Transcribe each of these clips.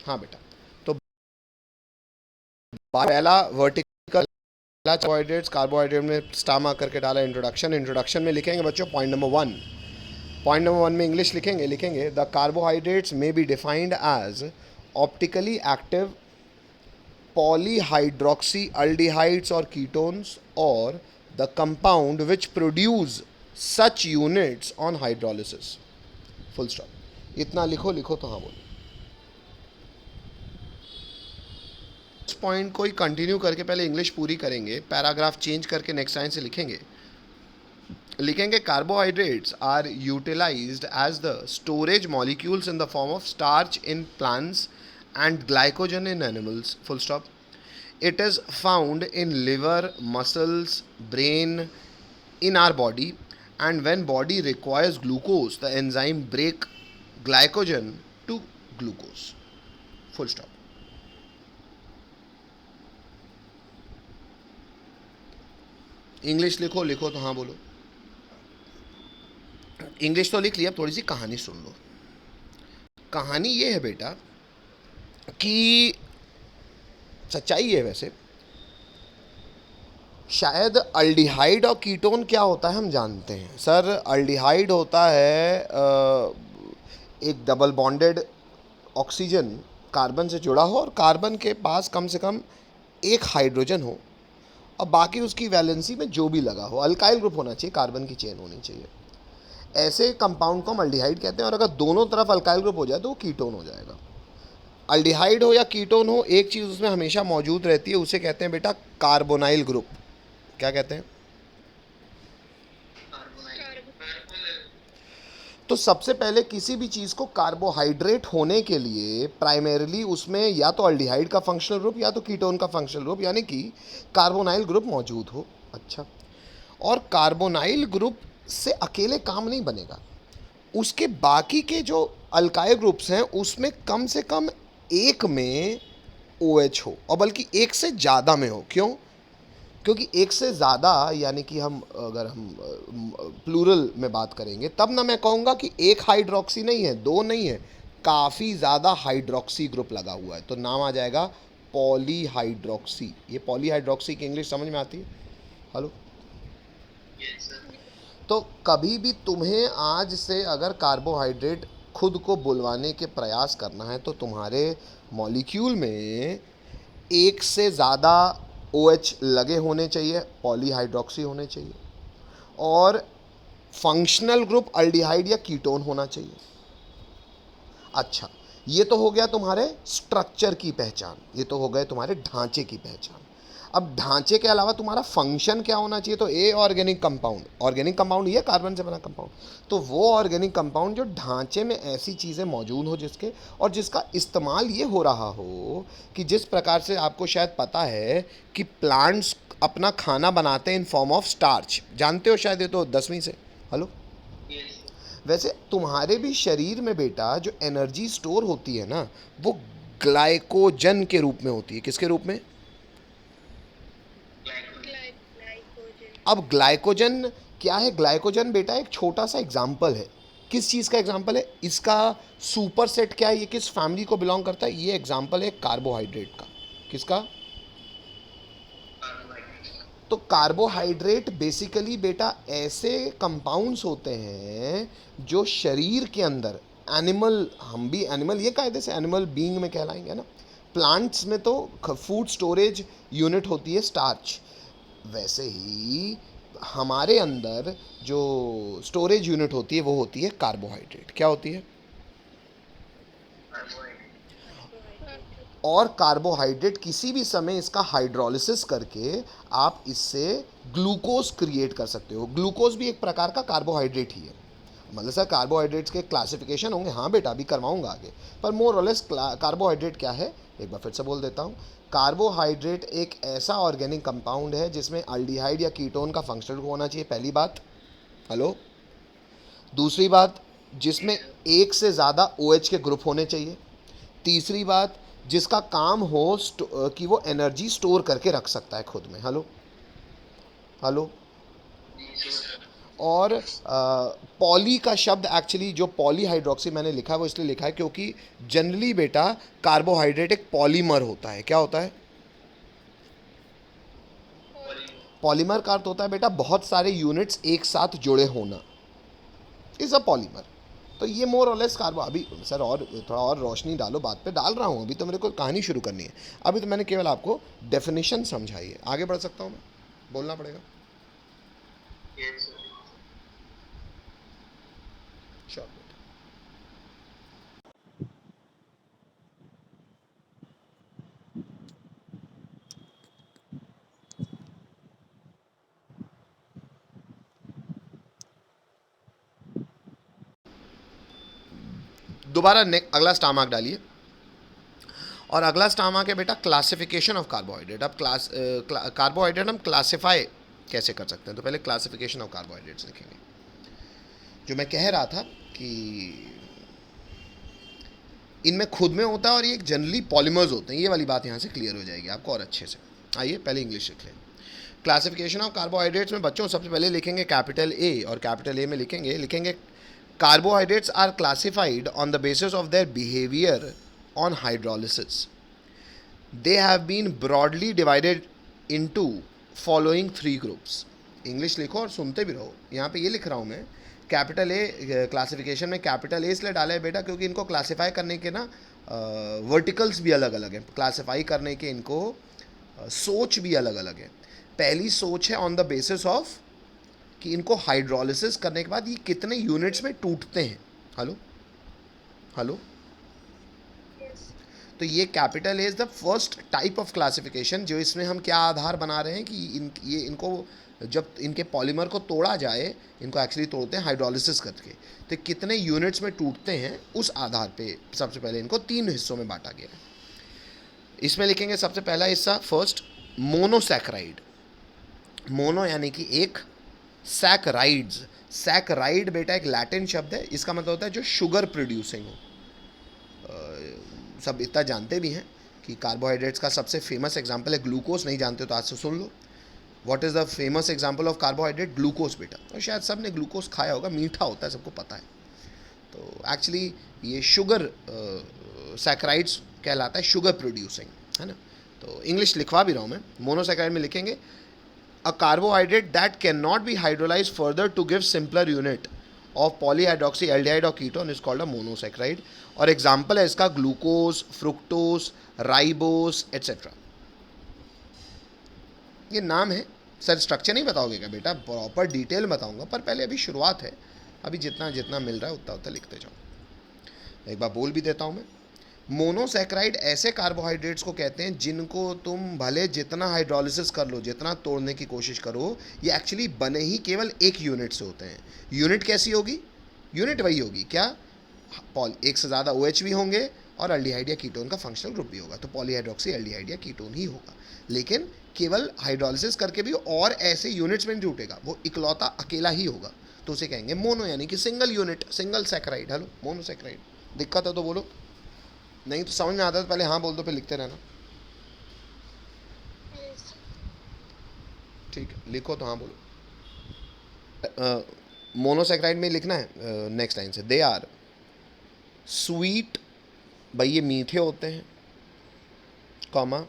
हाँ बेटा, तो पहला वर्टिकल कार्बोहाइड्रेट्स, कार्बोहाइड्रेट में स्टामा करके डाला इंट्रोडक्शन, इंट्रोडक्शन में लिखेंगे बच्चों पॉइंट नंबर 1, पॉइंट नंबर 1 में इंग्लिश लिखेंगे द कार्बोहाइड्रेट्स में be defined as optically active polyhydroxy aldehydes or ketones or the compound which produce such units on hydrolysis. Full stop. इतना लिखो तो हाँ बोलो। इस पॉइंट को ही कंटिन्यू करके पहले इंग्लिश पूरी करेंगे, पैराग्राफ चेंज करके नेक्स्ट लाइन से लिखेंगे carbohydrates are utilised as the storage molecules in the form of starch in plants and glycogen in animals. Full stop. It is found in liver, muscles, brain, in our body, and when body requires glucose, the enzyme break glycogen to glucose. Full stop. English लिखो तो हाँ बोलो। English तो लिख लिया, अब थोड़ी सी कहानी सुन लो। कहानी ये है बेटा कि सच्चाई है वैसे, शायद अल्डिहाइड और कीटोन क्या होता है हम जानते हैं। सर अल्डिहाइड होता है एक डबल बॉन्डेड ऑक्सीजन कार्बन से जुड़ा हो और कार्बन के पास कम से कम एक हाइड्रोजन हो और बाकी उसकी वैलेंसी में जो भी लगा हो, अल्काइल ग्रुप होना चाहिए, कार्बन की चेन होनी चाहिए। ऐसे कंपाउंड को हम अल्डिहाइड कहते हैं और अगर दोनों तरफ अल्काइल ग्रुप हो जाए तो वो कीटोन हो जाएगा। अल्डिहाइड हो या कीटोन हो, एक चीज़ उसमें हमेशा मौजूद रहती है, उसे कहते हैं बेटा कार्बोनाइल ग्रुप। क्या कहते हैं? तो सबसे पहले किसी भी चीज़ को कार्बोहाइड्रेट होने के लिए प्राइमरीली उसमें या तो अल्डिहाइड का फंक्शनल ग्रुप या तो कीटोन का फंक्शनल ग्रुप यानी कि कार्बोनाइल ग्रुप मौजूद हो। अच्छा, और कार्बोनाइल ग्रुप से अकेले काम नहीं बनेगा, उसके बाकी के जो अल्काइल ग्रुप्स हैं उसमें कम से कम एक में OH हो और बल्कि एक से ज़्यादा में हो। क्यों? क्योंकि एक से ज़्यादा यानी कि अगर हम प्लूरल में बात करेंगे तब ना मैं कहूँगा कि एक हाइड्रोक्सी नहीं है, दो नहीं है, काफ़ी ज़्यादा हाइड्रोक्सी ग्रुप लगा हुआ है, तो नाम आ जाएगा पॉलीहाइड्रोक्सी। ये पॉलीहाइड्रोक्सी की इंग्लिश समझ में आती है? हेलो? तो कभी भी तुम्हें आज से अगर कार्बोहाइड्रेट खुद को बुलवाने के प्रयास करना है तो तुम्हारे मॉलिक्यूल में एक से ज़्यादा OH लगे होने चाहिए, पॉलीहाइड्रोक्सी होने चाहिए, और फंक्शनल ग्रुप अल्डिहाइड या कीटोन होना चाहिए। अच्छा, ये तो हो गया तुम्हारे स्ट्रक्चर की पहचान, ये तो हो गए तुम्हारे ढांचे की पहचान। अब ढांचे के अलावा तुम्हारा फंक्शन क्या होना चाहिए? तो ऑर्गेनिक कंपाउंड, ऑर्गेनिक कंपाउंड ये कार्बन से बना कंपाउंड, तो वो ऑर्गेनिक कंपाउंड जो ढांचे में ऐसी चीज़ें मौजूद हो जिसके और जिसका इस्तेमाल ये हो रहा हो कि जिस प्रकार से आपको शायद पता है कि प्लांट्स अपना खाना बनाते हैं इन फॉर्म ऑफ स्टार्च, जानते हो शायद, ये तो 10वीं से। हेलो? वैसे तुम्हारे भी शरीर में बेटा जो एनर्जी स्टोर होती है ना, वो ग्लाइकोजन के रूप में होती है। किसके रूप में? अब ग्लाइकोजन क्या है? ग्लाइकोजन बेटा एक छोटा सा एग्जाम्पल है। किस चीज़ का एग्जाम्पल है? इसका सुपर सेट क्या है, ये किस फैमिली को बिलोंग करता है? ये एग्जाम्पल है कार्बोहाइड्रेट का। किसका? तो कार्बोहाइड्रेट बेसिकली बेटा ऐसे कंपाउंड्स होते हैं जो शरीर के अंदर एनिमल, हम भी एनिमल, ये कायदे से एनिमल बीइंग में कहलाएंगे ना। प्लांट्स में तो फूड स्टोरेज यूनिट होती है स्टार्च, वैसे ही हमारे अंदर जो स्टोरेज यूनिट होती है वो होती है कार्बोहाइड्रेट। क्या होती है? और कार्बोहाइड्रेट किसी भी समय इसका हाइड्रोलिसिस करके आप इससे ग्लूकोज क्रिएट कर सकते हो। ग्लूकोज भी एक प्रकार का कार्बोहाइड्रेट ही है। मतलब सर कार्बोहाइड्रेट्स के क्लासिफिकेशन होंगे, हाँ बेटा अभी करवाऊंगा आगे, पर मोर और लेस कार्बोहाइड्रेट क्या है एक बार फिर से बोल देता हूँ। कार्बोहाइड्रेट एक ऐसा ऑर्गेनिक कंपाउंड है जिसमें अल्डिहाइड या कीटोन का फंक्शनल ग्रुप होना चाहिए, पहली बात। हेलो? दूसरी बात, जिसमें एक से ज़्यादा OH के ग्रुप होने चाहिए। तीसरी बात, जिसका काम हो कि वो एनर्जी स्टोर करके रख सकता है खुद में। हेलो? हेलो? और पॉली का शब्द एक्चुअली जो पॉली हाइड्रोक्सी मैंने लिखा है वो इसलिए लिखा है क्योंकि जनरली बेटा कार्बोहाइड्रेट एक पॉलीमर होता है। क्या होता है? पॉलीमर का अर्थ होता है बेटा बहुत सारे यूनिट्स एक साथ जुड़े होना, इज अ पॉलीमर। तो ये मोर और लेस कार्बो, अभी सर और थोड़ा और रोशनी डालो बात पे, डाल रहा हूँ, अभी तो मेरे को कहानी शुरू करनी है, अभी तो मैंने केवल आपको डेफिनेशन समझाई है। आगे बढ़ सकता हूँ मैं? बोलना पड़ेगा। श्योर। दोबारा अगला स्टार मार्क डालिए, और अगला स्टार मार्क है बेटा क्लासिफिकेशन ऑफ कार्बोहाइड्रेट। अब कार्बोहाइड्रेट हम क्लासिफाई कैसे कर सकते हैं, तो पहले क्लासिफिकेशन ऑफ कार्बोहाइड्रेट्स लिखेंगे। जो मैं कह रहा था कि इनमें खुद में होता है और ये जनरली पॉलीमर्स होते हैं, ये वाली बात यहाँ से क्लियर हो जाएगी आपको और अच्छे से। आइए पहले इंग्लिश लिख लें। क्लासिफिकेशन ऑफ कार्बोहाइड्रेट्स में बच्चों सबसे पहले लिखेंगे कैपिटल ए, और कैपिटल ए में लिखेंगे carbohydrates are classified on the basis of their behaviour on hydrolysis. They have been broadly divided into following 3 groups. English लिखो और सुनते भी रहो। यहाँ पे ये लिख रहा हूँ मैं, कैपिटल ए क्लासिफिकेशन में कैपिटल ए इसलिए डाला है बेटा क्योंकि इनको क्लासिफाई करने के ना वर्टिकल्स भी अलग अलग हैं, क्लासिफाई करने के इनको सोच भी अलग अलग है। पहली सोच है ऑन द बेसिस ऑफ कि इनको हाइड्रोलिसिस करने के बाद ये कितने यूनिट्स में टूटते हैं। हेलो हेलो, तो ये capital A is the first type of classification, जो इसमें हम क्या आधार बना रहे हैं कि इनको जब इनके पॉलीमर को तोड़ा जाए, इनको एक्चुअली तोड़ते हैं हाइड्रोलिसिस करके, तो कितने यूनिट्स में टूटते हैं उस आधार पे सबसे पहले इनको 3 हिस्सों में बांटा गया है। इसमें लिखेंगे सबसे पहला हिस्सा फर्स्ट मोनोसैकराइड। मोनो यानी कि एक, सैकराइड्स, सैकराइड बेटा एक लैटिन शब्द है, इसका मतलब होता है जो शुगर प्रोड्यूसिंग हो। सब इतना जानते भी हैं कि कार्बोहाइड्रेट्स का सबसे फेमस एग्जांपल है ग्लूकोज। नहीं जानते तो आज से सुन लो। What is the famous example of carbohydrate? Glucose बेटा। और शायद सब ने ग्लूकोज खाया होगा, मीठा होता है, सबको पता है। तो एक्चुअली ये शुगर सैकराइड्स कहलाता है, शुगर प्रोड्यूसिंग, है ना। तो इंग्लिश लिखवा भी रहा हूँ मैं। मोनोसैकराइड में लिखेंगे a carbohydrate that can not be hydrolyse further to give simpler unit of polyhydroxy aldehyde और ketone is called a monosaccharide. और एग्जाम्पल है इसका ग्लूकोज, फ्रुक्टोज, राइबोस एट्सेट्रा। ये नाम है। सर स्ट्रक्चर नहीं बताओगे क्या बेटा? प्रॉपर डिटेल बताऊंगा, पर पहले अभी शुरुआत है, अभी जितना जितना मिल रहा है उतना उतना लिखते जाओ। एक बार बोल भी देता हूँ मैं। मोनोसैकराइड ऐसे कार्बोहाइड्रेट्स को कहते हैं जिनको तुम भले जितना हाइड्रोलिसिस कर लो, जितना तोड़ने की कोशिश करो, ये एक्चुअली बने ही केवल एक यूनिट से होते हैं। यूनिट कैसी होगी? यूनिट वही होगी क्या? एक से ज़्यादा OH भी होंगे और एल्डिहाइड या कीटोन का फंक्शनल ग्रुप भी होगा, तो पॉलीहाइड्रोक्सी एल्डिहाइड या कीटोन ही होगा। लेकिन केवल हाइड्रोलिसिस करके भी और ऐसे यूनिट्स में नहीं टूटेगा, वो इकलौता अकेला ही होगा, तो उसे कहेंगे मोनो, यानी कि single unit, single saccharide. Hello, monosaccharide. दिक्कत है तो बोलो, नहीं तो समझ में आता है तो पहले हाँ बोल दो, फिर लिखते रहना। ठीक है, लिखो तो हाँ बोलो। मोनोसैकराइड में लिखना है नेक्स्ट लाइन से, दे आर स्वीट, भाई ये मीठे होते हैं, कॉमा,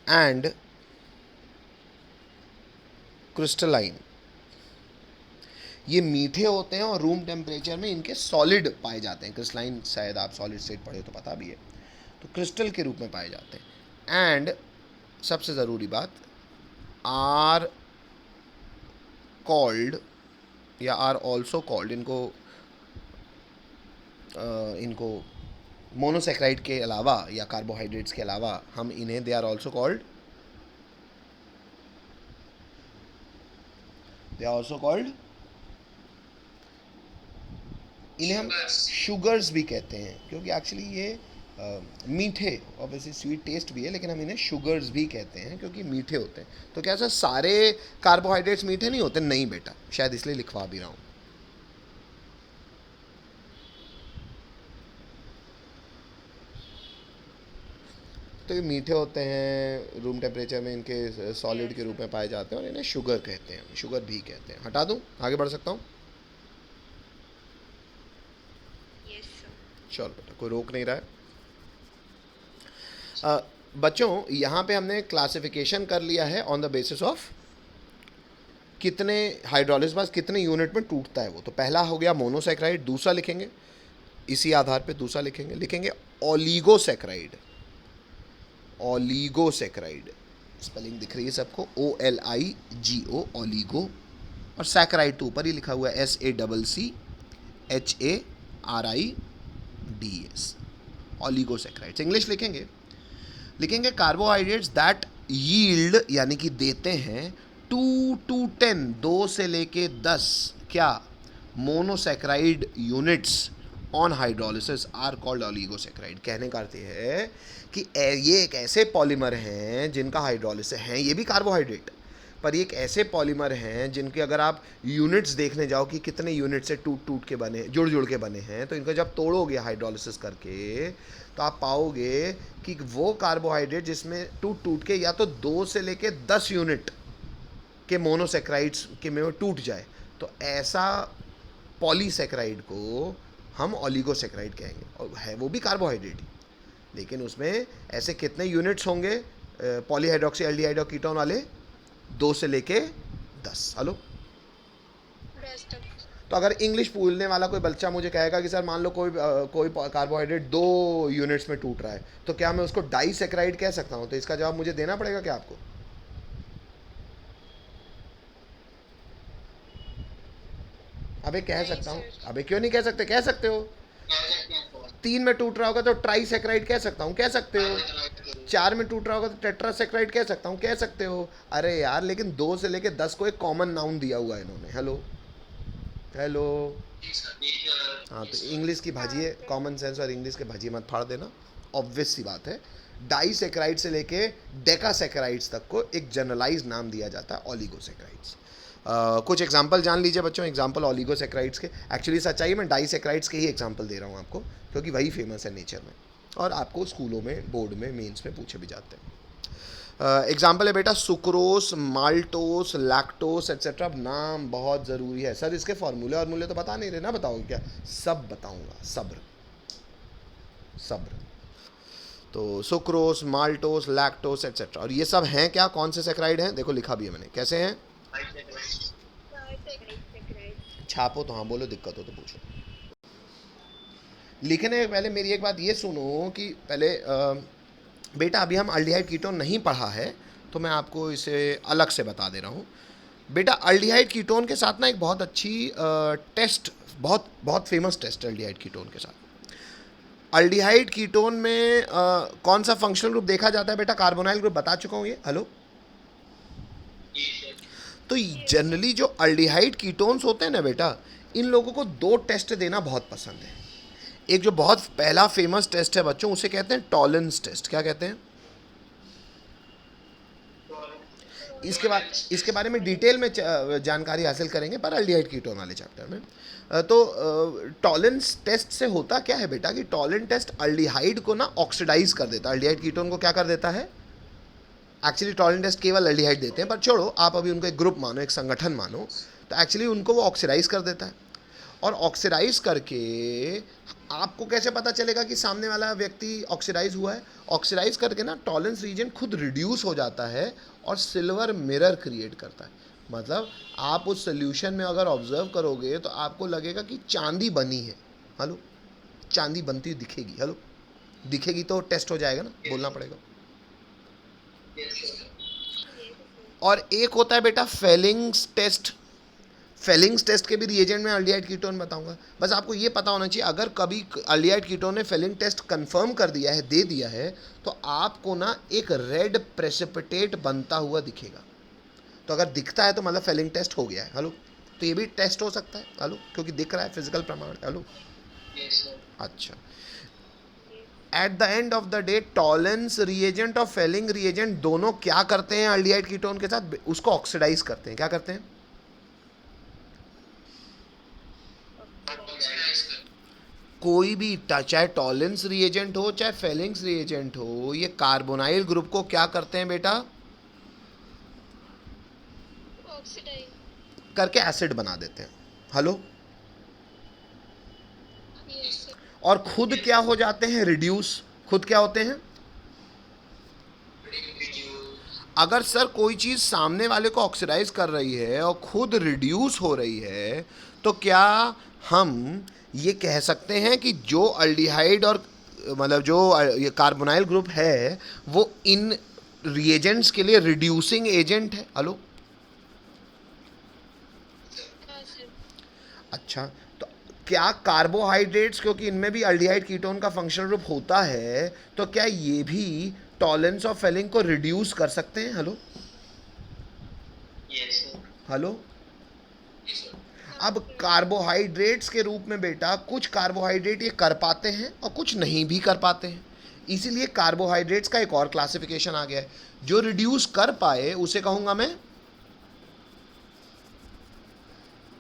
एंड क्रिस्टलाइन। ये मीठे होते हैं और रूम टेम्परेचर में इनके सॉलिड पाए जाते हैं। क्रिस्टलाइन शायद आप सॉलिड स्टेट पढ़े तो पता भी है, तो क्रिस्टल के रूप में पाए जाते हैं। एंड सबसे ज़रूरी बात, आर कॉल्ड या आर ऑल्सो कॉल्ड, इनको मोनोसैकराइड के अलावा या कार्बोहाइड्रेट्स के अलावा हम इन्हें, दे आर ऑल्सो कॉल्ड इन्हें हम शुगर्स भी कहते हैं, क्योंकि एक्चुअली ये मीठे, ऑब्वियसली स्वीट टेस्ट भी है, लेकिन हम इन्हें शुगर्स भी कहते हैं क्योंकि मीठे होते हैं। तो क्या सर सारे कार्बोहाइड्रेट्स मीठे नहीं होते? नहीं बेटा, शायद इसलिए लिखवा भी रहा हूँ। तो ये मीठे होते हैं, रूम टेम्परेचर में इनके सॉलिड के रूप में पाए जाते हैं और इन्हें शुगर कहते हैं, शुगर भी कहते हैं। हटा दूँ, आगे बढ़ सकता हूँ? चलो बेटा, कोई रोक नहीं रहा है। बच्चों यहाँ पे हमने क्लासिफिकेशन कर लिया है ऑन द बेसिस ऑफ कितने हाइड्रोलिसिस पास कितने यूनिट में टूटता है वो। तो पहला हो गया मोनोसैकेराइड, दूसरा लिखेंगे इसी आधार पे, दूसरा लिखेंगे ओलिगोसैकेराइड। ओलिगोसैकेराइड स्पेलिंग दिख रही है सबको, OLIGO, ओलिगो, और सैकेराइड तो ऊपर ही लिखा हुआ है SACCHARIDES, ओलिगोसैकेराइड्स। इंग्लिश लिखेंगे कार्बोहाइड्रेट्स दैट यील्ड यानी कि देते हैं 2 to 10, 2 से लेके 10 क्या monosaccharide units on hydrolysis are called oligosaccharide. कहने का अर्थ है कि ये एक ऐसे पॉलीमर हैं जिनका हाइड्रोलिसिस है, ये भी कार्बोहाइड्रेट, पर ये एक ऐसे पॉलीमर हैं जिनके अगर आप यूनिट्स देखने जाओ कि कितने यूनिट से टूट के बने, जुड़ के बने हैं, तो इनको जब तोड़ोगे हाइड्रोलिसिस करके तो आप पाओगे कि वो कार्बोहाइड्रेट जिसमें टूट के या तो 2 से लेके 10 यूनिट के मोनोसैकेराइड्स के में टूट जाए, तो ऐसा पॉलीसैकेराइड को हम ओलिगोसैकेराइड कहेंगे। और है वो भी कार्बोहाइड्रेट ही, लेकिन उसमें ऐसे कितने यूनिट्स होंगे पॉलीहाइड्रोक्सी एल्डिहाइड और कीटोन वाले, 2 से लेके 10। हेलो, तो अगर इंग्लिश पूछने वाला कोई बच्चा मुझे कहेगा कि सर मान लो कोई कार्बोहाइड्रेट 2 यूनिट्स में टूट रहा है, तो क्या मैं उसको डाइसैकेराइड कह सकता हूँ? तो इसका जवाब मुझे देना पड़ेगा क्या आपको? अबे कह सकता हूँ, अबे क्यों नहीं कह सकते? कह सकते हो। 3 में टूट रहा होगा तो ट्राइसैकेराइड कह सकता हूँ, कह सकते हो। 4 में टूट रहा होगा तो टेट्रासैकेराइड कह सकता हूँ, कह सकते हो। अरे यार, लेकिन 2 से लेके 10 को एक कॉमन नाउन दिया हुआ है इन्होंने। हेलो हेलो, हाँ, तो इंग्लिश की भाजिए, कॉमन सेंस और इंग्लिश के भाजिए मत फाड़ देना, ऑब्वियस सी बात है। डाइसैकेराइड से लेके डेकासैकेराइड्स तक को एक जनरलाइज नाम दिया जाता है ओलिगोसैकेराइड्स। कुछ एग्जाम्पल जान लीजिए बच्चों, एग्जाम्पल ओलिगोसैकेराइड्स के। एक्चुअली सच्चाई में डाइसैकेराइड्स के ही एग्जाम्पल दे रहा हूँ आपको, क्योंकि वही फेमस है नेचर में और आपको स्कूलों में, बोर्ड में, मेंस में पूछे भी जाते हैं। एग्जाम्पल है बेटा सुक्रोस, माल्टोस, लैक्टोस एट्सेट्रा। नाम बहुत ज़रूरी है सर, इसके फॉर्मूले और मूल्य तो बता नहीं रहे ना, बताओगे क्या? सब बताऊंगा, सब्र सब्र। तो सुक्रोस, माल्टोस, लैक्टोस एट्सेट्रा, और ये सब हैं क्या, कौन से सैकेराइड हैं? देखो लिखा भी है मैंने, कैसे हैं? छापो तो हाँ, बोलो दिक्कत हो तो पूछो। लिखने के पहले मेरी एक बात ये सुनो कि पहले बेटा अभी हम अल्डिहाइड कीटोन नहीं पढ़ा है, तो मैं आपको इसे अलग से बता दे रहा हूँ। बेटा अल्डिहाइड कीटोन के साथ ना एक बहुत अच्छी टेस्ट, बहुत बहुत फेमस टेस्ट है अल्डिहाइड कीटोन के साथ। अल्डिहाइड कीटोन में कौन सा फंक्शनल ग्रुप देखा जाता है बेटा? कार्बोनाइल ग्रुप, बता चुका हूँ ये। हेलो, तो जनरली जो अल्डिहाइड कीटोन्स होते हैं ना बेटा, इन लोगों को 2 टेस्ट देना बहुत पसंद है। एक जो बहुत पहला फेमस टेस्ट है बच्चों, उसे कहते हैं टॉलेंस टेस्ट। क्या कहते हैं? इसके बारे में डिटेल में जानकारी हासिल करेंगे पर अल्डिहाइड कीटोन वाले चैप्टर में। तो टॉलेंस टेस्ट से होता क्या है बेटा कि टॉलेंस टेस्ट अल्डिहाइड को ना ऑक्सीडाइज कर देता है। अल्डिहाइड कीटोन को क्या कर देता है? एक्चुअली टॉलेंस टेस्ट केवल अल्डिहाइड देते हैं, पर छोड़ो, आप अभी उनको एक ग्रुप मानो, एक संगठन मानो, तो एक्चुअली उनको वो ऑक्सीडाइज कर देता है। और ऑक्सीडाइज करके आपको कैसे पता चलेगा कि सामने वाला व्यक्ति ऑक्सीडाइज हुआ है? ऑक्सीडाइज करके ना टॉलेंस रीजन खुद रिड्यूस हो जाता है और सिल्वर मिरर क्रिएट करता है। मतलब आप उस सोल्यूशन में अगर ऑब्जर्व करोगे तो आपको लगेगा कि चांदी बनी है। हेलो, चांदी बनती हुई दिखेगी। हेलो, दिखेगी तो टेस्ट हो जाएगा ना, बोलना पड़ेगा। और एक होता है बेटा फेलिंग्स टेस्ट। फेलिंग्स टेस्ट के भी रिएजेंट में अल्डिहाइड कीटोन बताऊंगा। बस आपको ये पता होना चाहिए, अगर कभी अल्डिहाइड कीटोन ने फेलिंग टेस्ट कंफर्म कर दिया है, दे दिया है, तो आपको ना एक रेड प्रेसिपिटेट बनता हुआ दिखेगा। तो अगर दिखता है तो मतलब फेलिंग टेस्ट हो गया है। हेलो, तो ये भी टेस्ट हो सकता है। हेलो, क्योंकि दिख रहा है, फिजिकल प्रमाण। हेलो, अच्छा। At the end of the day Tollens reagent और फेलिंग रिएजेंट दोनों क्या करते हैं अल्डिहाइड कीटोन के साथ? उसको ऑक्सीडाइज करते हैं। क्या करते हैं? कोई भी चाहे टॉलेंस रिएजेंट हो चाहे फेलिंग्स रिएजेंट हो, ये कार्बोनाइल ग्रुप को क्या करते हैं बेटा? ऑक्सीडाइज करके एसिड बना देते हैं। हेलो? Yes sir. और खुद क्या हो जाते हैं? रिड्यूस। खुद क्या होते हैं? अगर सर कोई चीज़ सामने वाले को ऑक्सीडाइज कर रही है और खुद रिड्यूस हो रही है, तो क्या हम ये कह सकते हैं कि जो अल्डिहाइड और मतलब जो ये कार्बोनाइल ग्रुप है वो इन रिएजेंट्स के लिए रिड्यूसिंग एजेंट है? हेलो? हाँ सर। अच्छा, तो क्या कार्बोहाइड्रेट्स, क्योंकि इनमें भी अल्डिहाइड कीटोन का फंक्शनल ग्रुप होता है, तो क्या ये भी टॉलेंस ऑफ फेलिंग को रिड्यूस कर सकते हैं? हेलो? हेलो? अब कार्बोहाइड्रेट्स के रूप में बेटा कुछ कार्बोहाइड्रेट ये कर पाते हैं और कुछ नहीं भी कर पाते हैं, इसीलिए कार्बोहाइड्रेट्स का एक और क्लासिफिकेशन आ गया है। जो रिड्यूस कर पाए उसे कहूंगा मैं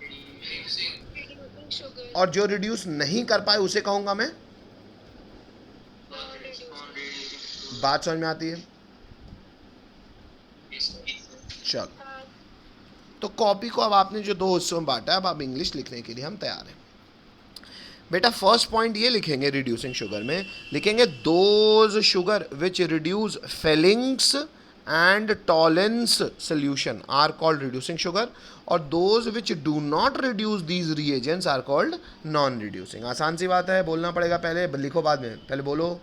रिड्यूसिंग शुगर। और जो रिड्यूस नहीं कर पाए उसे कहूंगा मैं। Non reducing. बात समझ में आती है? चलो, हाँ। तो कॉपी को अब आपने जो दो हिस्सों में बांटा है, अब आप इंग्लिश लिखने के लिए हम तैयार हैं। बेटा फर्स्ट पॉइंट ये लिखेंगे रिड्यूसिंग शुगर में, लिखेंगे those sugar which reduce Fehling's and Tollens solution are called reducing sugar, और those which do not reduce these reagents are called non reducing. आसान सी बात है, बोलना पड़ेगा पहले, लिखो बाद में, पहले बोलो।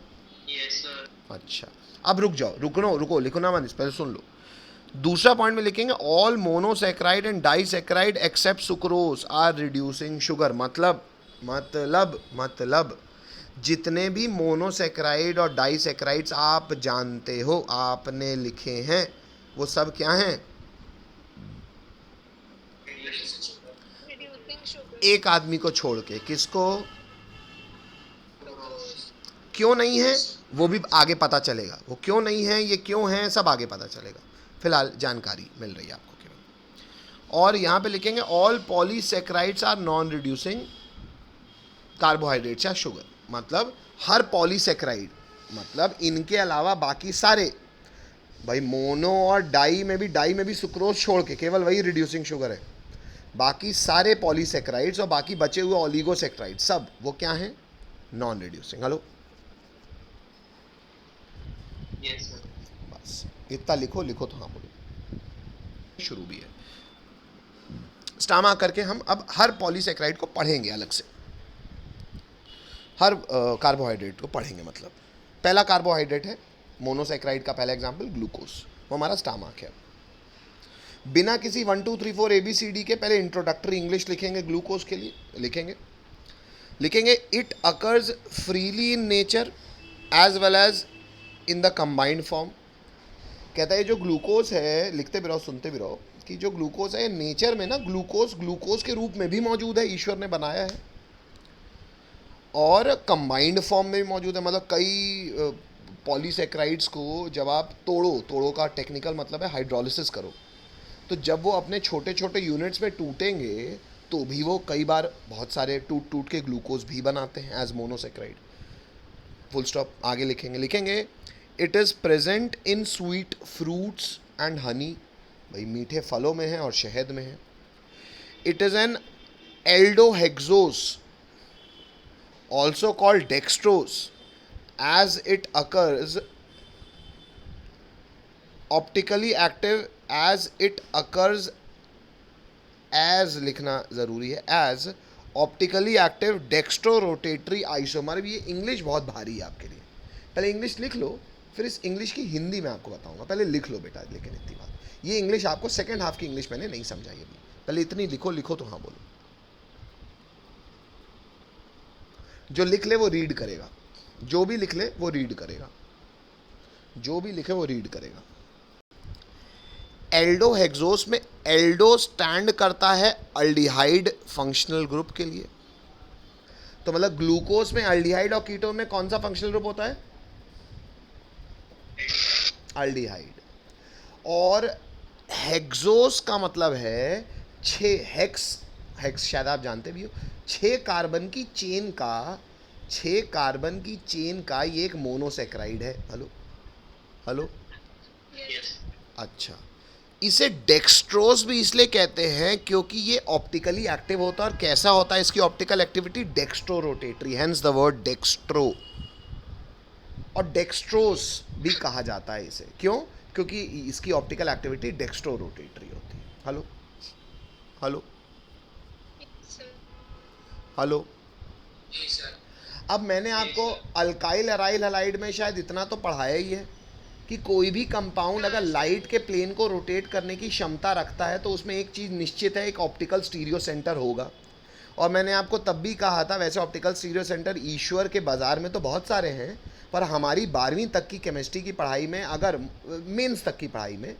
Yes sir. अच्छा, अब रुक जाओ, रुको, लिखो ना मत, पहले सुन लो। दूसरा पॉइंट में लिखेंगे all monosaccharide and disaccharide except sucrose are reducing sugar. मतलब जितने भी मोनोसेक्राइड और डाइसेक्राइड्स आप जानते हो, आपने लिखे हैं, वो सब क्या हैं? Reducing sugar. एक आदमी को छोड़ के। किसको? सुक्रोज। क्यों नहीं है वो भी आगे पता चलेगा, वो क्यों नहीं है, ये क्यों है, सब आगे पता चलेगा, फिलहाल जानकारी मिल रही है आपको केवल। और यहाँ पे लिखेंगे all polysaccharides are non reducing carbohydrates या शुगर। मतलब हर पॉलीसेक्राइड, मतलब इनके अलावा बाकी सारे, भाई मोनो और डाई में भी सुक्रोज छोड़ के केवल वही रिड्यूसिंग शुगर है। बाकी सारे पॉलीसेक्राइड्स और बाकी बचे हुए ओलिगोसेक्राइड सब वो क्या हैं? Non reducing. Hello? Yes sir. बस इतना लिखो तो हाँ बोलो। शुरू भी है स्टामा करके, हम अब हर पॉलीसेक्राइड को पढ़ेंगे अलग से, हर कार्बोहाइड्रेट को पढ़ेंगे। मतलब पहला कार्बोहाइड्रेट है मोनोसेक्राइड का पहला एग्जांपल ग्लूकोज, वो हमारा स्टामक है। बिना किसी 1 2 3 4 ABCD के पहले इंट्रोडक्टरी इंग्लिश लिखेंगे ग्लूकोज के लिए। लिखेंगे it occurs freely in nature as well as in the combined form. कहता है जो ग्लूकोज है, लिखते भी रहो सुनते भी रहो, कि जो ग्लूकोज है नेचर में ना ग्लूकोज के रूप में भी मौजूद है, ईश्वर ने बनाया है, और कंबाइंड फॉर्म में भी मौजूद है। मतलब कई पॉलीसेक्राइड्स को जब आप तोड़ो का टेक्निकल मतलब है हाइड्रोलिसिस करो, तो जब वो अपने छोटे छोटे यूनिट्स में टूटेंगे तो भी वो कई बार बहुत सारे टूट के ग्लूकोज भी बनाते हैं एज मोनोसेक्राइड। Full stop. आगे लिखेंगे it is present in sweet fruits and honey, भाई मीठे फलों में है और शहद में है। It is an aldohexose also called dextrose as it occurs optically active as लिखना ज़रूरी है, as optically active dextrorotatory isomer। ये इंग्लिश बहुत भारी है आपके लिए, पहले इंग्लिश लिख लो, फिर इस इंग्लिश की हिंदी मैं आपको बताऊंगा। पहले लिख लो बेटा, लेकिन इतनी बात, ये इंग्लिश आपको सेकेंड हाफ की इंग्लिश मैंने नहीं समझाई अभी, पहले इतनी लिखो तो हाँ बोलो। जो लिख ले वो रीड करेगा, जो भी लिख ले वो रीड करेगा, जो भी लिखे वो रीड करेगा। एल्डोहेक्सोस में एल्डो स्टैंड करता है अल्डिहाइड फंक्शनल ग्रुप के लिए, तो मतलब ग्लूकोज में अल्डिहाइड और कीटोन में कौन सा फंक्शनल ग्रुप होता है? अल्डिहाइड। और हेक्सोस का मतलब है 6 हेक्स शायद आप जानते भी हो, 6 कार्बन की चेन का 6 कार्बन की चेन का ये एक मोनोसेक्राइड है। Hello hello. Yes. अच्छा, इसे डेक्सट्रोज भी इसलिए कहते हैं क्योंकि ये ऑप्टिकली एक्टिव होता है। और कैसा होता है इसकी optical activity? Dextro rotatory, hence the word dextro. और डेक्सट्रोज भी कहा जाता है इसे, क्यों? क्योंकि इसकी ऑप्टिकल एक्टिविटी डेक्स्ट्रो रोटेटरी होती है। Hello hello Yes, sir. Hello. जी सर। अब मैंने आपको अल्काइल अराइल हलाइड में शायद इतना तो पढ़ाया ही है कि कोई भी कंपाउंड अगर लाइट के प्लेन को रोटेट करने की क्षमता रखता है तो उसमें एक चीज़ निश्चित है, एक ऑप्टिकल स्टीरियो सेंटर होगा। और मैंने आपको तब भी कहा था, वैसे ऑप्टिकल स्टीरियो सेंटर ईश्वर के बाज़ार में तो बहुत सारे हैं, पर हमारी 12वीं तक की केमिस्ट्री की पढ़ाई में, अगर मेंस तक की पढ़ाई में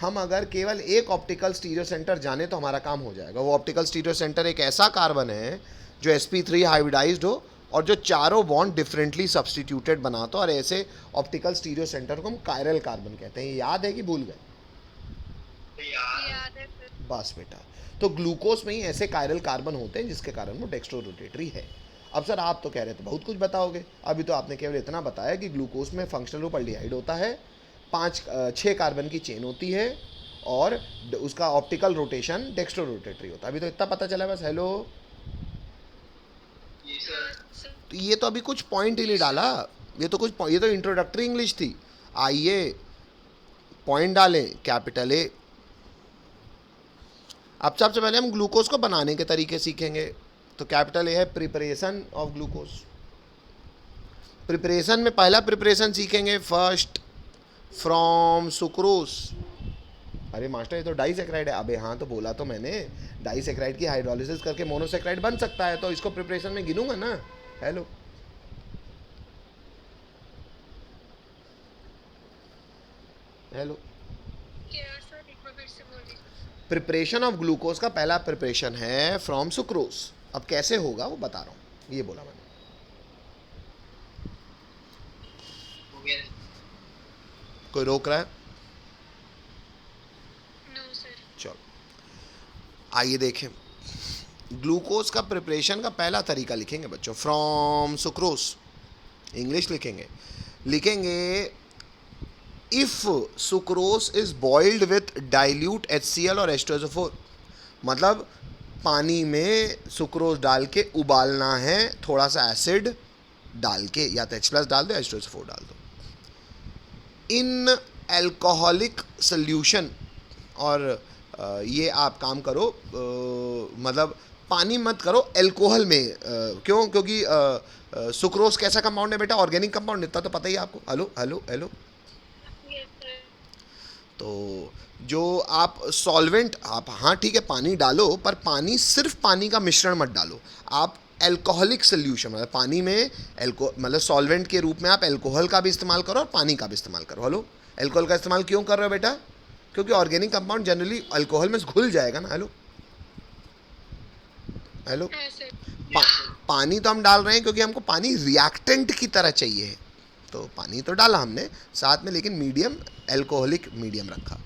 हम अगर केवल एक ऑप्टिकल स्टीरियो सेंटर जाने तो हमारा काम हो जाएगा। वो ऑप्टिकल स्टीरियो सेंटर एक ऐसा कार्बन है जो sp3 हाइब्रिडाइज्ड हो और जो चारों बॉन्ड डिफरेंटली सब्सटीट्यूटेड बनाता हो। और ऐसे ऑप्टिकल स्टीरियो सेंटर को हम कायरल कार्बन कहते हैं। ये याद है कि भूल गए? याद है सर. बस बेटा, तो ग्लूकोज में ही ऐसे कायरल कार्बन होते हैं जिसके कारण वो डेक्स्ट्रो रोटेटरी है। अब सर आप तो कह रहे थे बहुत कुछ बताओगे, अभी तो आपने केवल इतना बताया कि ग्लूकोज में फंक्शनल ग्रुप अल्डिहाइड होता है, 6 कार्बन की चेन होती है और उसका ऑप्टिकल रोटेशन डेक्स्ट्रो रोटेटरी होता है। अभी तो इतना पता चला बस। हेलो। जी सर। Sir. तो ये तो अभी कुछ पॉइंट ही नहीं डाला, ये तो इंट्रोडक्टरी इंग्लिश थी। आइए पॉइंट डालें, कैपिटल ए। अब सबसे पहले हम ग्लूकोज को बनाने के तरीके सीखेंगे। तो कैपिटल ए है प्रिपरेशन ऑफ ग्लूकोज। प्रिपरेशन में पहला प्रिपरेशन सीखेंगे फर्स्ट फ्रॉम सुक्रोज। अरे मास्टर ये तो डाइसेक्राइड है। अबे हाँ, तो बोला तो मैंने डाइसेक्राइड की हाइड्रोलिसिस करके मोनोसेक्राइड बन सकता है, तो इसको प्रिपरेशन में गिनूंगा ना। Hello hello. क्या सर, एक बार फिर से बोलिए. प्रिपरेशन ऑफ ग्लूकोज का पहला प्रिपरेशन है फ्रॉम सुक्रोज। अब कैसे होगा वो बता रहा हूँ, ये बोला मैंने। हो गया। कोई रोक रहा है? No sir. चलो आइए देखें। ग्लूकोज का प्रिपरेशन का पहला तरीका लिखेंगे बच्चों, फ्रॉम सुक्रोज। इंग्लिश लिखेंगे if sucrose is boiled with dilute HCl और H2SO4। मतलब पानी में सुक्रोज डाल के उबालना है, थोड़ा सा एसिड डाल के, या तो H+ डाल दो, H2SO4 डाल दो। इन एल्कोहलिक सोल्यूशन, और ये आप काम करो, मतलब पानी मत करो, अल्कोहल में। क्यों? क्योंकि सुक्रोज कैसा कंपाउंड है बेटा? ऑर्गेनिक कंपाउंड, इतना तो पता ही आपको। Hello hello hello. Yes sir. तो जो आप सॉल्वेंट, आप हाँ ठीक है पानी डालो, पर पानी सिर्फ पानी का मिश्रण मत डालो। आप एल्कोहलिक सोल्यूशन, मतलब पानी में मतलब सॉल्वेंट के रूप में आप एल्कोहल का भी इस्तेमाल करो और पानी का भी इस्तेमाल करो। हेलो, एल्कोहल का इस्तेमाल क्यों कर रहे हो बेटा? क्योंकि ऑर्गेनिक कंपाउंड जनरली अल्कोहल में घुल जाएगा ना। Hello hello. हाँ सर. पानी तो हम डाल रहे हैं क्योंकि हमको पानी रिएक्टेंट की तरह चाहिए, तो पानी तो डाला हमने साथ में, लेकिन मीडियम एल्कोहलिक मीडियम रखा।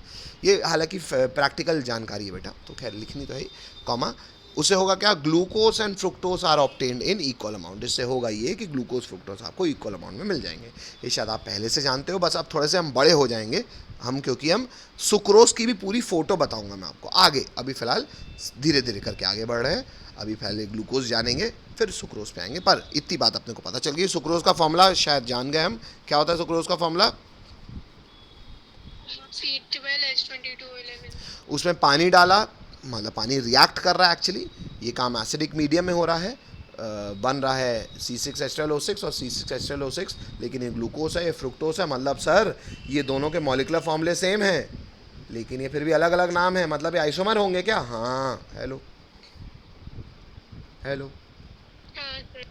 ये हालांकि प्रैक्टिकल जानकारी है बेटा, तो खैर लिखनी तो है। कॉमा, उससे होगा क्या? Glucose and fructose are obtained in equal amount. इससे होगा ये कि ग्लूकोज फ्रुक्टोज आपको इक्वल अमाउंट में मिल जाएंगे। ये शायद आप पहले से जानते हो, बस अब थोड़े से हम बड़े हो जाएंगे हम, क्योंकि हम सुक्रोज की भी पूरी फ़ोटो बताऊंगा मैं आपको आगे। अभी फ़िलहाल धीरे धीरे करके आगे बढ़ रहे हैं। अभी पहले ग्लूकोज जानेंगे, फिर सुक्रोज पे आएंगे। पर इतनी बात अपने को पता चल गई, सुक्रोज का फॉर्मूला शायद जान गए हम। क्या होता है सुक्रोज का फॉर्मूला? C12H22O11. उसमें पानी डाला, मतलब पानी रिएक्ट कर रहा है एक्चुअली, ये काम एसिडिक मीडियम में हो रहा है, बन रहा है C6H12O6 और C6H12O6, लेकिन ये ग्लूकोज है, ये फ्रुक्टोज है। मतलब सर ये दोनों के मॉलिक्यूलर फॉर्मूले सेम हैं, लेकिन ये फिर भी अलग अलग नाम है। मतलब ये आइसोमर होंगे क्या? हाँ। Hello hello. हाँ सर.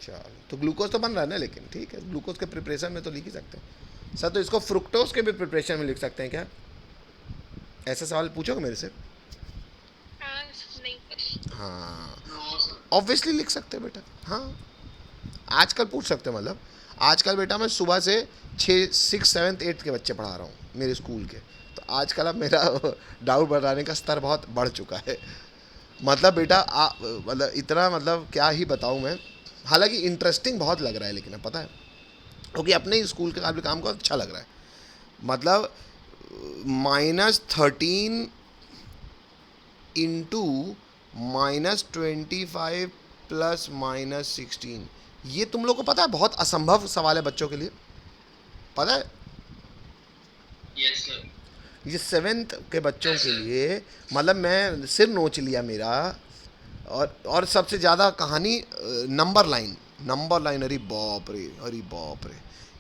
चलो, तो ग्लूकोज तो बन रहा है ना, लेकिन ठीक है, ग्लूकोज के प्रिपरेशन में तो लिख ही सकते हैं सर। तो इसको फ्रुक्टोज के भी प्रिपरेशन में लिख सकते हैं क्या? ऐसा सवाल पूछोगे मेरे से? हाँ नहीं सर. हाँ नो सर। ऑब्वियसली लिख सकते हैं बेटा। हाँ आजकल पूछ सकते हैं, मतलब आजकल बेटा मैं सुबह से 6, 7, 8 के बच्चे पढ़ा रहा हूँ मेरे स्कूल के, तो आजकल अब मेरा डाउट बढ़ाने का स्तर बहुत बढ़ चुका है। मतलब बेटा मतलब इतना, मतलब क्या ही बताऊँ मैं। हालांकि इंटरेस्टिंग बहुत लग रहा है, लेकिन अब पता है क्योंकि अपने ही स्कूल के काबिल काम को अच्छा लग रहा है। मतलब -13 इंटू -25 प्लस -16, ये तुम लोग को पता है बहुत असंभव सवाल है बच्चों के लिए, पता है? Yes sir. ये 7th के बच्चों के लिए, मतलब मैं सिर नोच लिया मेरा। और सबसे ज़्यादा कहानी नंबर लाइन, अरे बाप रे, अरे बाप रे,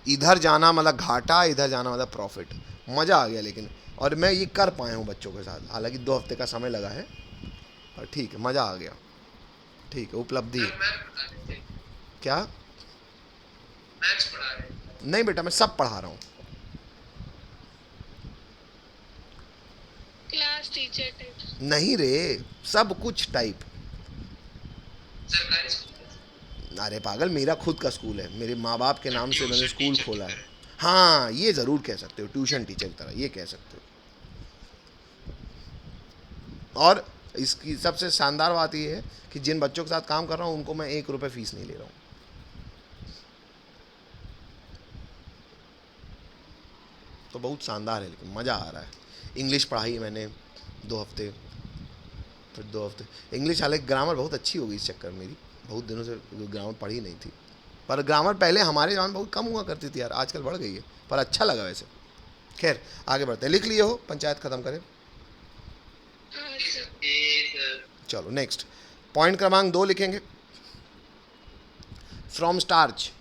इधर जाना मतलब घाटा, इधर जाना मतलब प्रॉफिट, मज़ा आ गया। लेकिन और मैं ये कर पाया हूँ बच्चों के साथ, हालांकि 2 हफ्ते का समय लगा है, पर ठीक है, मज़ा आ गया, ठीक है, उपलब्धि है। सर मैथ पढ़ा रहे थे, क्या? मैथ्स पढ़ा रहे थे। नहीं बेटा, मैं सब पढ़ा रहा हूँ। Class teacher type. नहीं रे, सब कुछ टाइप। सरकारी स्कूल। अरे पागल, मेरा खुद का स्कूल है, मेरे माँ बाप के नाम से मैंने ट्यूशन स्कूल टीचर खोला की है। तरह। हाँ, ये ज़रूर कह सकते हो, ट्यूशन टीचर की तरह ये कह सकते हो। और इसकी सबसे शानदार बात ये है कि जिन बच्चों के साथ काम कर रहा हूँ उनको मैं 1 रुपये फीस नहीं ले रहा हूँ। तो बहुत शानदार है, लेकिन मज़ा आ रहा है। इंग्लिश पढ़ाई मैंने 2 हफ्ते, फिर 2 हफ्ते इंग्लिश, हालांकि ग्रामर बहुत अच्छी हो गई इस चक्कर में मेरी, बहुत दिनों से ग्रामर पढ़ी नहीं थी। पर ग्रामर पहले हमारे जमाने बहुत कम हुआ करती थी यार, आजकल बढ़ गई है, पर अच्छा लगा वैसे। खैर आगे बढ़ते हैं, लिख लिए हो, पंचायत ख़त्म करें। हाँ सर। चलो नेक्स्ट, पॉइंट क्रमांक 2 लिखेंगे, फ्रॉम स्टार्च।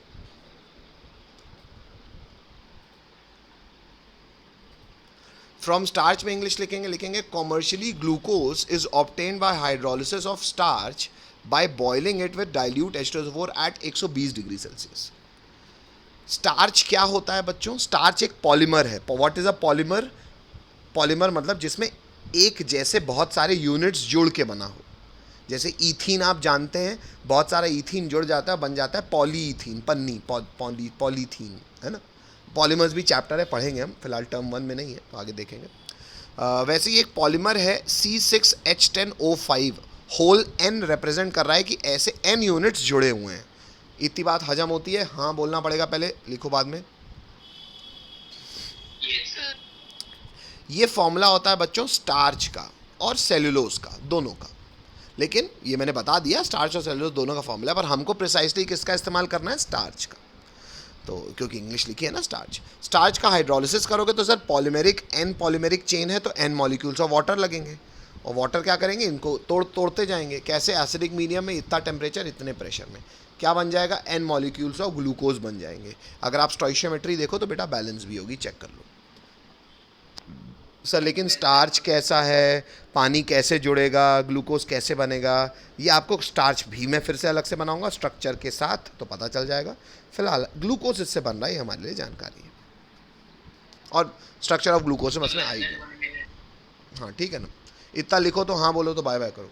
फ्रॉम स्टार्च में इंग्लिश लिखेंगे commercially glucose is obtained by hydrolysis of starch by boiling it with dilute H2SO4 at 120 degree Celsius. Starch क्या होता है बच्चों? स्टार्च एक पॉलीमर है। What is a polymer? Polymer मतलब जिसमें एक जैसे बहुत सारे यूनिट्स जुड़ के बना हो। जैसे ईथीन आप जानते हैं, बहुत सारा ईथीन जुड़ जाता है, बन जाता है पॉलीईथीन, पॉलीथीन, है ना। पॉलीमर्स भी चैप्टर है, पढ़ेंगे हम, फिलहाल टर्म 1 में नहीं है, तो आगे देखेंगे। वैसे ही एक पॉलीमर है C6H10O5, होल N रिप्रेजेंट कर रहा है कि ऐसे N यूनिट्स जुड़े हुए हैं। इतनी बात हजम होती है? हाँ बोलना पड़ेगा पहले, लिखो बाद में। हाँ ये फॉर्मूला होता है बच्चों स्टार्च का और सेलुलोज का, दोनों का। लेकिन ये मैंने बता दिया, स्टार्च और सेलुलोज दोनों का फॉर्मूला, पर हमको प्रिसाइसली किसका इस्तेमाल करना है? स्टार्च का। तो क्योंकि इंग्लिश लिखी है ना स्टार्च का हाइड्रोलिसिस करोगे तो sir polymeric n polymeric chain है, तो एन मॉलिक्यूल्स ऑफ वाटर लगेंगे, और वाटर क्या करेंगे? इनको तोड़ते जाएंगे। कैसे? एसिडिक मीडियम में इतना टेम्परेचर, इतने प्रेशर में क्या बन जाएगा? एन मॉलिक्यूल्स ऑफ ग्लूकोज बन जाएंगे। अगर आप स्टोइशियोमेट्री देखो तो बेटा बैलेंस भी होगी, चेक कर लो। सर लेकिन स्टार्च कैसा है, पानी कैसे जुड़ेगा, ग्लूकोज कैसे बनेगा, ये आपको स्टार्च भी मैं फिर से अलग से बनाऊंगा स्ट्रक्चर के साथ, तो पता चल जाएगा। फिलहाल ग्लूकोज इससे बन रहा है, हमारे लिए जानकारी है, और स्ट्रक्चर ऑफ ग्लूकोज समझ में आएगी। हाँ ठीक है ना, इतना लिखो तो हाँ बोलो तो बाय बाय करो।